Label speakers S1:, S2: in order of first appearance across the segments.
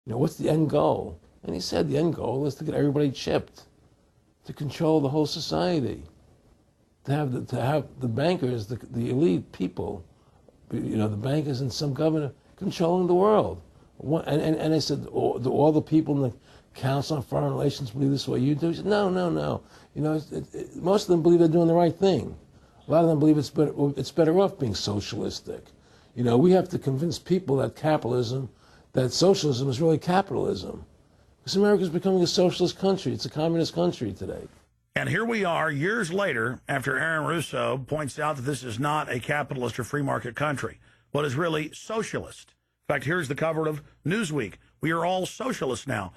S1: what's the end goal? And he said the end goal is to get everybody chipped, to control the whole society, to have the bankers, the elite people, the bankers and some governor controlling the world. And I said, do all the people in the Council on Foreign Relations believe this way you do? He said, no. Most of them believe they're doing the right thing. A lot of them believe it's better off being socialistic. We have to convince people that socialism is really capitalism. Because America is becoming a socialist country. It's a communist country today.
S2: And here we are years later after Aaron Russo points out that this is not a capitalist or free market country, but is really socialist. In fact, here's the cover of Newsweek. We are all socialists now.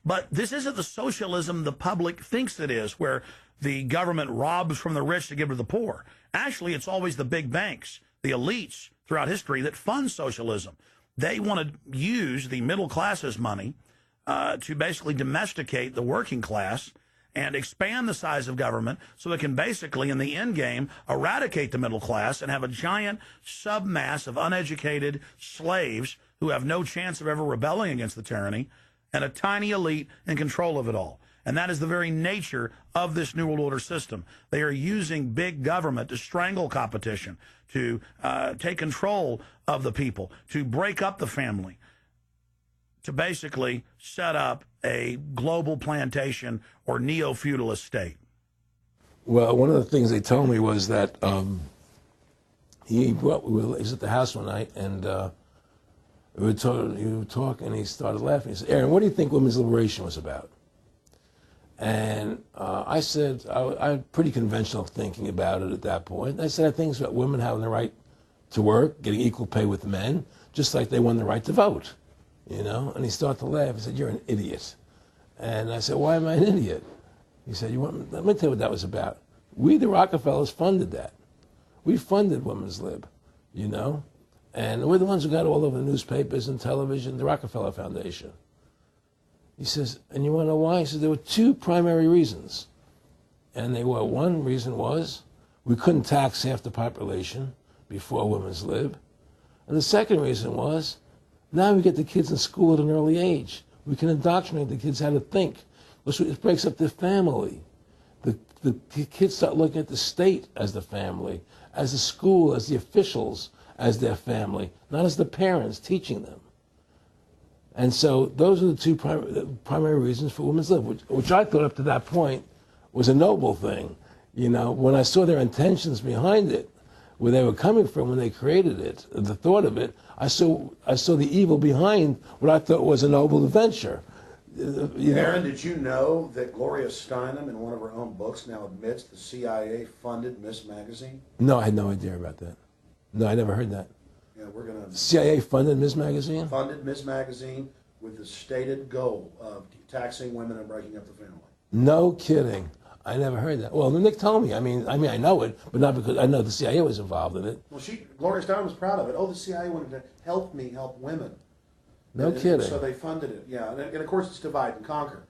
S2: But this isn't the socialism the public thinks it is, where the government robs from the rich to give to the poor. Actually, it's always the big banks, the elites throughout history that fund socialism. They want to use the middle class's money to basically domesticate the working class and expand the size of government so they can basically, in the end game, eradicate the middle class and have a giant submass of uneducated slaves who have no chance of ever rebelling against the tyranny, and a tiny elite in control of it all. And that is the very nature of this New World Order system. They are using big government to strangle competition, to take control of the people, to break up the family, to basically set up a global plantation or neo-feudalist state.
S1: Well, one of the things they told me was that he was at the house one night, and we were talking, and he started laughing. He said, Aaron, what do you think women's liberation was about? And I said, I had pretty conventional thinking about it at that point. I said, I think it's about women having the right to work, getting equal pay with men, just like they won the right to vote, And he started to laugh. He said, you're an idiot. And I said, why am I an idiot? He said, let me tell you what that was about. We, the Rockefellers, funded that. We funded women's lib, And we're the ones who got all over the newspapers and television, the Rockefeller Foundation. He says, and you want to know why? He says, there were two primary reasons. And one reason was we couldn't tax half the population before women's lib. And the second reason was, now we get the kids in school at an early age. We can indoctrinate the kids how to think. It breaks up the family. The kids start looking at the state as the family, as the school, as the officials, as their family, not as the parents teaching them. And so those are the two primary reasons for women's lib, which I thought up to that point was a noble thing. When I saw their intentions behind it, where they were coming from when they created it, the thought of it, I saw the evil behind what I thought was a noble venture.
S3: Aaron, did you know that Gloria Steinem, in one of her own books, now admits the CIA funded Miss Magazine?
S1: No, I had no idea about that. No, I never heard that.
S3: Yeah, we're going to...
S1: CIA funded Miss Magazine?
S3: Funded Miss Magazine with the stated goal of taxing women and breaking up the family.
S1: No kidding. I never heard that. Well, Nick told me. I mean, I know it, but not because I know the CIA was involved in it.
S3: Well, Gloria Steinem was proud of it. Oh, the CIA wanted to help me help women.
S1: No kidding.
S3: So they funded it, yeah. And of course, it's divide and conquer.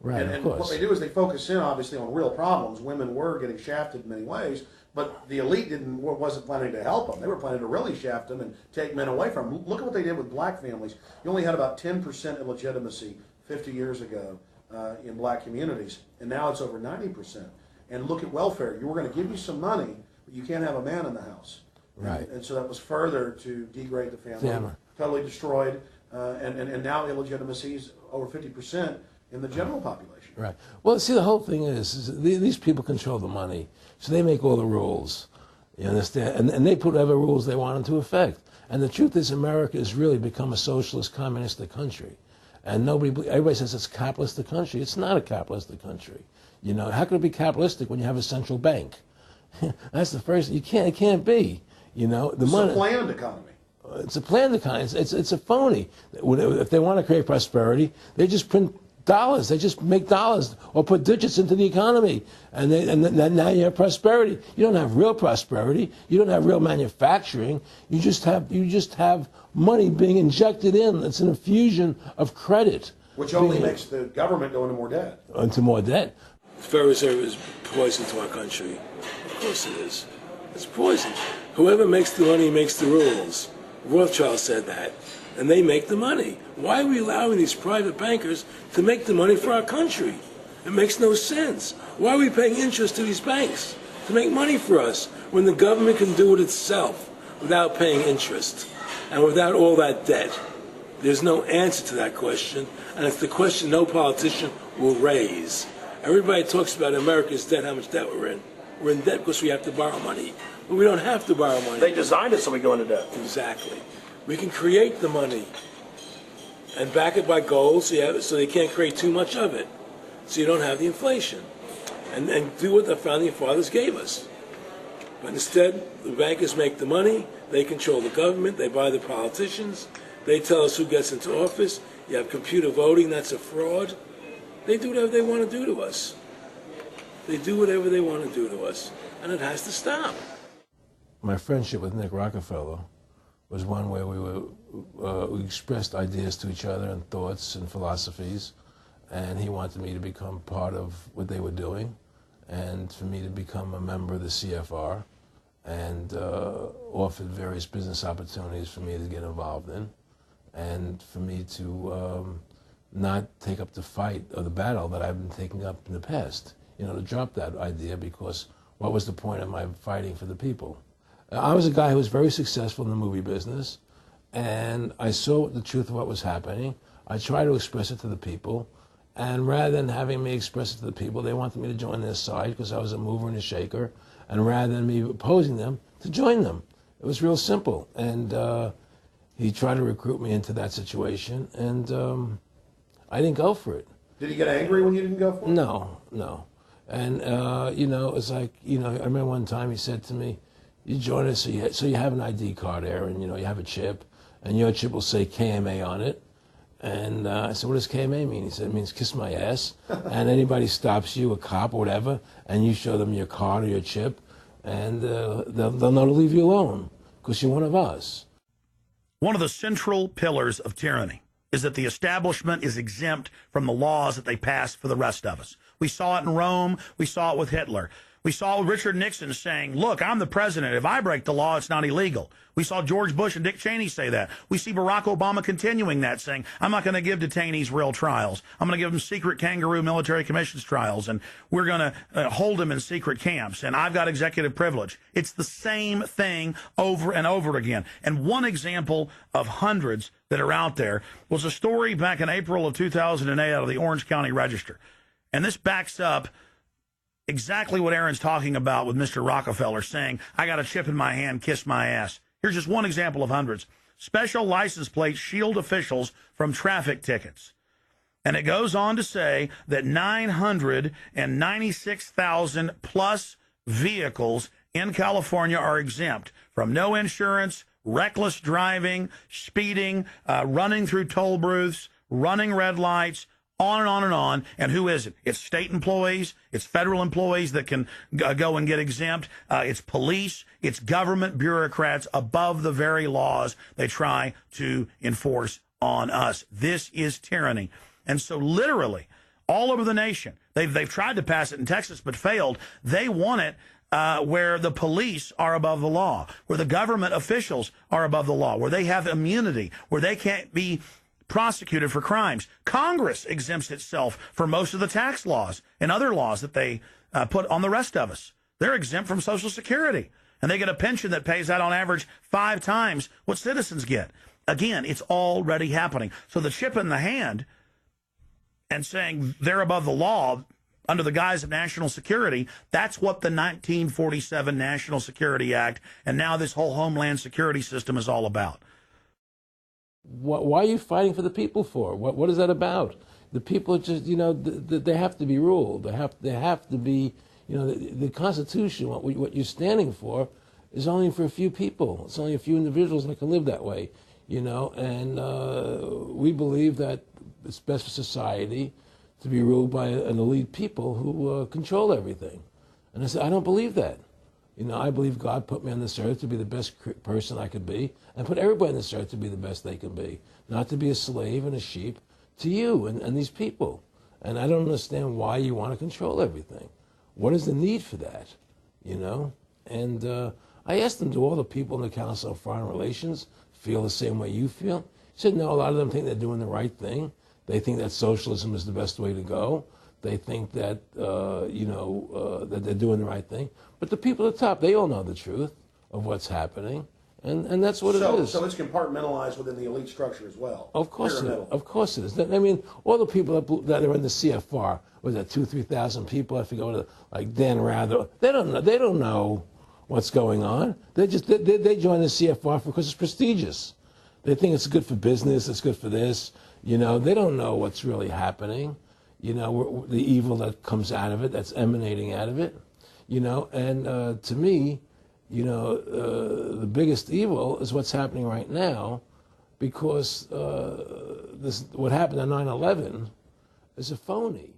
S1: Right,
S3: and
S1: of course.
S3: What they do is they focus in, obviously, on real problems. Women were getting shafted in many ways, but the elite wasn't planning to help them. They were planning to really shaft them and take men away from them. Look at what they did with black families. You only had about 10% illegitimacy 50 years ago in black communities, and now it's over 90%. And look at welfare. You were going to give you some money, but you can't have a man in the house.
S1: Right.
S3: And so that was further to degrade the family. Totally destroyed. And now illegitimacy is over 50% in the general population.
S1: Right. Well, see, the whole thing is these people control the money, so they make all the rules. You understand? And they put whatever rules they want into effect. And the truth is, America has really become a socialist, communistic country. And everybody says it's a capitalistic country. It's not a capitalistic country. How could it be capitalistic when you have a central bank? That's the first. It can't be.
S3: It's a planned economy.
S1: It's a planned economy. It's a phony. If they want to create prosperity, they just print dollars. They just make dollars or put digits into the economy, and now you have prosperity. You don't have real prosperity. You don't have real manufacturing. You just have money being injected in. It's an infusion of credit,
S3: which only makes the government go into more debt.
S1: Into more debt. The Federal Reserve is poison to our country. Of course it is. It's poison. Whoever makes the money makes the rules. Rothschild said that. and they make the money. Why are we allowing these private bankers to make the money for our country? It makes no sense. Why are we paying interest to these banks to make money for us when the government can do it itself without paying interest and without all that debt? There's no answer to that question, and it's the question no politician will raise. Everybody talks about America's debt, how much debt we're in. We're in debt because we have to borrow money. But we don't have to borrow money.
S2: They designed it so we go into debt.
S1: Exactly. We can create the money and back it by gold so they can't create too much of it. So you don't have the inflation. And do what the founding fathers gave us. But instead, the bankers make the money, they control the government, they buy the politicians, they tell us who gets into office. You have computer voting, that's a fraud. They do whatever they want to do to us. They do whatever they want to do to us. And it has to stop. My friendship with Nick Rockefeller was one where we expressed ideas to each other and thoughts and philosophies. And he wanted me to become part of what they were doing and for me to become a member of the CFR and offered various business opportunities for me to get involved in and for me to not take up the fight or the battle that I've been taking up in the past, to drop that idea, because what was the point of my fighting for the people? I was a guy who was very successful in the movie business, and I saw the truth of what was happening. I tried to express it to the people, and rather than having me express it to the people, they wanted me to join their side because I was a mover and a shaker, and rather than me opposing them, to join them. It was real simple, and he tried to recruit me into that situation, and I didn't go for it.
S3: Did he get angry when you didn't go for it?
S1: No. And, it's like, I remember one time he said to me, you join us, so you have an ID card, Aaron, you have a chip, and your chip will say KMA on it. And I said, what does KMA mean? He said, it means kiss my ass. And anybody stops you, a cop or whatever, and you show them your card or your chip, and they'll know to leave you alone because you're one of us.
S2: One of the central pillars of tyranny is that the establishment is exempt from the laws that they pass for the rest of us. We saw it in Rome. We saw it with Hitler. We saw Richard Nixon saying, look, I'm the president. If I break the law, it's not illegal. We saw George Bush and Dick Cheney say that. We see Barack Obama continuing that, saying, I'm not going to give detainees real trials. I'm going to give them secret kangaroo military commissions trials, and we're going to hold them in secret camps, and I've got executive privilege. It's the same thing over and over again. And one example of hundreds that are out there was a story back in April of 2008 out of the Orange County Register. And this backs up exactly what Aaron's talking about with Mr. Rockefeller saying, I got a chip in my hand, kiss my ass. Here's just one example of hundreds. Special license plates shield officials from traffic tickets. And it goes on to say that 996,000 plus vehicles in California are exempt from no insurance, reckless driving, speeding, running through toll booths, running red lights, on and on and on. And who is it? It's state employees. It's federal employees that can go and get exempt. It's police. It's government bureaucrats above the very laws they try to enforce on us. This is tyranny. And so literally all over the nation, they've tried to pass it in Texas but failed. They want it where the police are above the law, where the government officials are above the law, where they have immunity, where they can't be prosecuted for crimes. Congress exempts itself from most of the tax laws and other laws that they put on the rest of us. They're exempt from Social Security, and they get a pension that pays out on average 5 times what citizens get. Again, it's already happening. So the chip in the hand and saying they're above the law under the guise of national security, that's what the 1947 National Security Act and now this whole Homeland Security system is all about.
S1: Why are you fighting for the people for? What is that about? The people are just, they have to be ruled. They have to be, the Constitution, what you're standing for, is only for a few people. It's only a few individuals that can live that way, and we believe that it's best for society to be ruled by an elite people who control everything. And I said, I don't believe that. I believe God put me on this earth to be the best person I could be, and put everybody on this earth to be the best they can be, not to be a slave and a sheep to you and these people. And I don't understand why you want to control everything. What is the need for that? And I asked them, do all the people in the Council on Foreign Relations feel the same way you feel? He said, no, a lot of them think they're doing the right thing. They think that socialism is the best way to go. They think that, that they're doing the right thing. But the people at the top, they all know the truth of what's happening. And that's what it is.
S3: So it's compartmentalized within the elite structure as well.
S1: Of course it is.
S3: Pyramidal.
S1: Of course it is. I mean, all the people that are in the CFR, was that 2,000-3,000 people? I forget what it, like Dan Rather. They don't know what's going on. They join the CFR because it's prestigious. They think it's good for business. It's good for this. They don't know what's really happening. The evil that comes out of it, that's emanating out of it. And to me, the biggest evil is what's happening right now, because what happened on 9/11 is a phony.